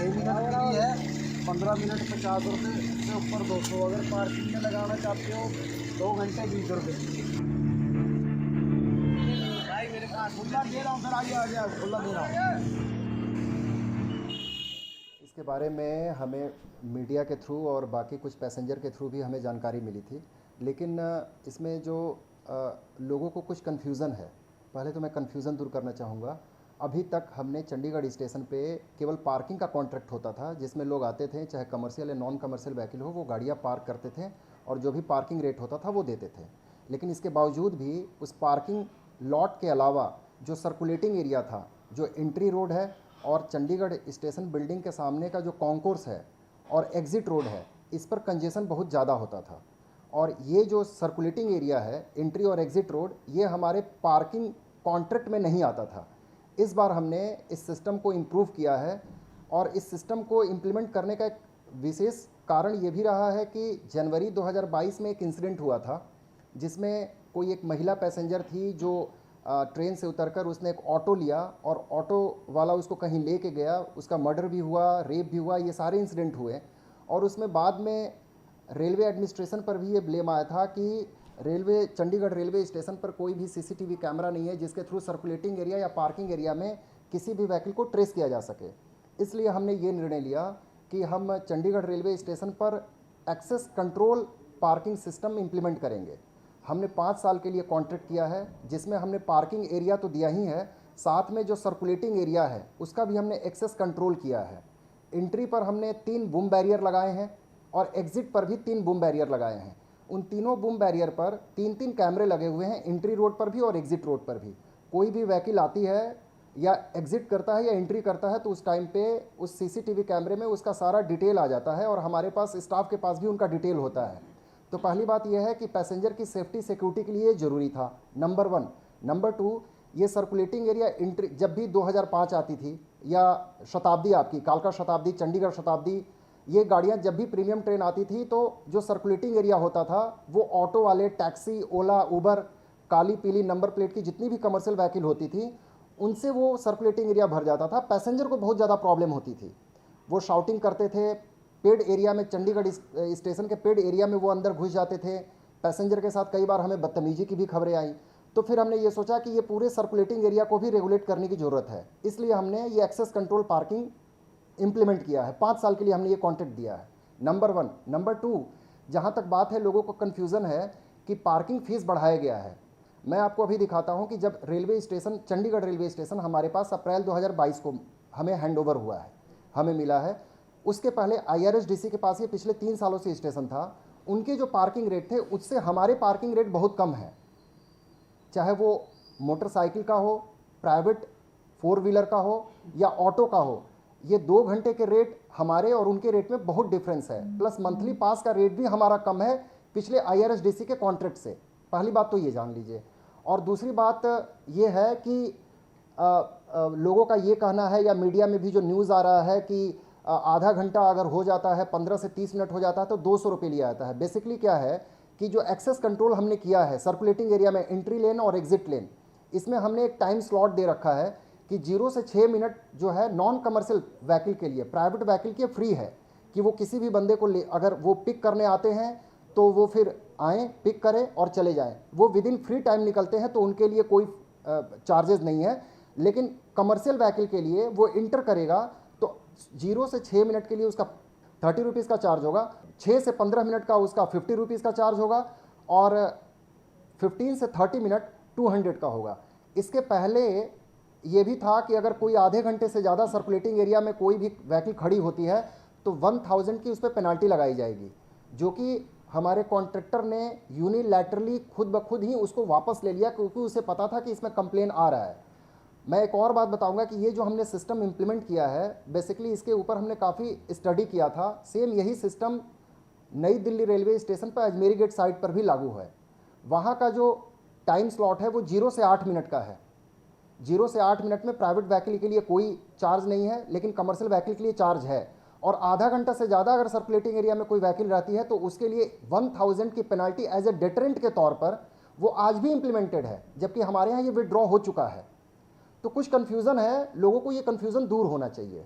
6 minute की है, 15 minute 50 रुपये से ऊपर 200। अगर पार्किंग में लगाना चाहते हो 2 घंटे 20 रुपये। भाई मेरे पास खुला दे रहा हूँ, सर आइए आइए, खुला दे रहा हूँ। इसके बारे में हमें मीडिया के थ्रू और बाकी कुछ पैसेंजर के थ्रू भी हमें जानकारी मिली थी, लेकिन इसमें जो लोगों को कुछ कन्फ्यूज़न है, पहले तो मैं कन्फ्यूज़न दूर करना चाहूँगा। अभी तक हमने चंडीगढ़ स्टेशन पे केवल पार्किंग का कॉन्ट्रैक्ट होता था, जिसमें लोग आते थे, चाहे कमर्शियल या नॉन कमर्शियल व्हीकल हो, वो गाड़ियाँ पार्क करते थे और जो भी पार्किंग रेट होता था वो देते थे। लेकिन इसके बावजूद भी उस पार्किंग लॉट के अलावा जो सर्कुलेटिंग एरिया था, जो एंट्री रोड है और चंडीगढ़ स्टेशन बिल्डिंग के सामने का जो कॉन्कोर्स है और एग्ज़िट रोड है, इस पर कंजेशन बहुत ज़्यादा होता था। और ये जो सर्कुलेटिंग एरिया है, एंट्री और एग्ज़िट रोड, ये हमारे पार्किंग कॉन्ट्रैक्ट में नहीं आता था। इस बार हमने इस सिस्टम को इम्प्रूव किया है और इस सिस्टम को इम्प्लीमेंट करने का एक विशेष कारण ये भी रहा है कि जनवरी 2022 में एक इंसिडेंट हुआ था, जिसमें कोई एक महिला पैसेंजर थी जो ट्रेन से उतरकर उसने एक ऑटो लिया और ऑटो वाला उसको कहीं ले के गया, उसका मर्डर भी हुआ, रेप भी हुआ, ये सारे इंसिडेंट हुए। और उसमें बाद में रेलवे एडमिनिस्ट्रेशन पर भी ये ब्लेम आया था कि चंडीगढ़ रेलवे स्टेशन पर कोई भी सीसीटीवी कैमरा नहीं है जिसके थ्रू सर्कुलेटिंग एरिया या पार्किंग एरिया में किसी भी व्हीकल को ट्रेस किया जा सके। इसलिए हमने ये निर्णय लिया कि हम चंडीगढ़ रेलवे स्टेशन पर access control parking system implement करेंगे। हमने 5 साल के लिए कॉन्ट्रैक्ट किया है, जिसमें हमने पार्किंग एरिया तो दिया ही है, साथ में जो सर्कुलेटिंग एरिया है उसका भी हमने एक्सेस कंट्रोल किया है। एंट्री पर हमने 3 बूम बैरियर लगाए हैं और एग्ज़िट पर भी 3 बूम बैरियर लगाए हैं। उन तीनों बूम बैरियर पर 3-3 कैमरे लगे हुए हैं, एंट्री रोड पर भी और एग्ज़िट रोड पर भी। कोई भी व्हीकल आती है या एग्ज़िट करता है या एंट्री करता है तो उस टाइम पे उस सीसीटीवी कैमरे में उसका सारा डिटेल आ जाता है और हमारे पास स्टाफ के पास भी उनका डिटेल होता है। तो पहली बात यह है कि पैसेंजर की सेफ्टी सिक्योरिटी के लिए ज़रूरी था, नंबर 1। नंबर 2, ये सर्कुलेटिंग एरिया एंट्री जब भी 2005 आती थी या शताब्दी, आपकी कालका शताब्दी, चंडीगढ़ शताब्दी, ये गाड़ियाँ जब भी प्रीमियम ट्रेन आती थी तो जो सर्कुलेटिंग एरिया होता था वो ऑटो वाले, टैक्सी, ओला, उबर, काली पीली नंबर प्लेट की जितनी भी कमर्शियल व्हीकल होती थी उनसे वो सर्कुलेटिंग एरिया भर जाता था। पैसेंजर को बहुत ज़्यादा प्रॉब्लम होती थी, वो शाउटिंग करते थे, पेड एरिया में, चंडीगढ़ स्टेशन के पेड एरिया में वो अंदर घुस जाते थे। पैसेंजर के साथ कई बार हमें बदतमीजी की भी खबरें आई। तो फिर हमने ये सोचा कि ये पूरे सर्कुलेटिंग एरिया को भी रेगुलेट करने की ज़रूरत है, इसलिए हमने ये एक्सेस कंट्रोल पार्किंग इम्प्लीमेंट किया है। 5 साल के लिए हमने ये कॉन्ट्रैक्ट दिया है, नंबर 1। नंबर 2, जहाँ तक बात है, लोगों को कन्फ्यूज़न है कि पार्किंग फ़ीस बढ़ाया गया है। मैं आपको अभी दिखाता हूँ कि जब railway station, Chandigarh railway station हमारे पास अप्रैल 2022 को हमें हैंडओवर हुआ है, हमें मिला है। उसके पहले IRSDC के पास ये पिछले 3 सालों से स्टेशन था। उनके जो पार्किंग रेट थे उससे हमारे पार्किंग रेट बहुत कम है, चाहे वो मोटरसाइकिल का हो, प्राइवेट 4 व्हीलर का हो या ऑटो का हो। ये 2 घंटे के रेट हमारे और उनके रेट में बहुत डिफरेंस है, प्लस मंथली पास का रेट भी हमारा कम है पिछले IRSDC के कॉन्ट्रैक्ट से। पहली बात तो ये जान लीजिए। और दूसरी बात ये है कि लोगों का ये कहना है या मीडिया में भी जो न्यूज़ आ रहा है कि आधा घंटा अगर हो जाता है, 15 से 30 मिनट हो जाता है तो 200 रुपये लिया जाता है। बेसिकली क्या है कि जो एक्सेस कंट्रोल हमने किया है सर्कुलेटिंग एरिया में, एंट्री लेन और एग्जिट लेन, इसमें हमने एक टाइम स्लॉट दे रखा है कि 0 से 6 मिनट जो है नॉन कमर्शियल व्हीकल के लिए, प्राइवेट व्हीकल के फ्री है कि वो किसी भी बंदे को अगर वो पिक करने आते हैं तो वो फिर आएँ, पिक करें और चले जाएँ। वो विद इन फ्री टाइम निकलते हैं तो उनके लिए कोई चार्जेस नहीं है। लेकिन कमर्शियल व्हीकल के लिए वो इंटर करेगा तो 0 से 6 मिनट के लिए उसका 30 रुपीज़ का चार्ज होगा, 6 से 15 मिनट का उसका 50 रुपीज़ का चार्ज होगा और 15 से 30 मिनट 200 का होगा। इसके पहले ये भी था कि अगर कोई आधे घंटे से ज़्यादा सर्कुलेटिंग एरिया में कोई भी व्हीकल खड़ी होती है तो 1000 की उस पर पेनल्टी लगाई जाएगी, जो कि हमारे कॉन्ट्रैक्टर ने यूनिलैटरली खुद ब खुद ही उसको वापस ले लिया क्योंकि उसे पता था कि इसमें कंप्लेन आ रहा है। मैं एक और बात बताऊंगा कि ये जो हमने सिस्टम इम्प्लीमेंट किया है, बेसिकली इसके ऊपर हमने काफ़ी स्टडी किया था। सेम यही सिस्टम नई दिल्ली रेलवे स्टेशन पर अजमेरी गेट साइड पर भी लागू है। वहाँ का जो टाइम स्लॉट है वो 0 से 8 मिनट का है। 0 से 8 मिनट में प्राइवेट व्हीकल के लिए कोई चार्ज नहीं है, लेकिन कमर्शियल व्हीकल के लिए चार्ज है। और आधा घंटा से ज़्यादा अगर सर्कुलेटिंग एरिया में कोई व्हीकल रहती है तो उसके लिए 1000 की पेनल्टी एज ए डेटरेंट के तौर पर वो आज भी इम्प्लीमेंटेड है, जबकि हमारे यहाँ ये विड्रॉ हो चुका है। तो कुछ कन्फ्यूज़न है, लोगों को ये कन्फ्यूज़न दूर होना चाहिए।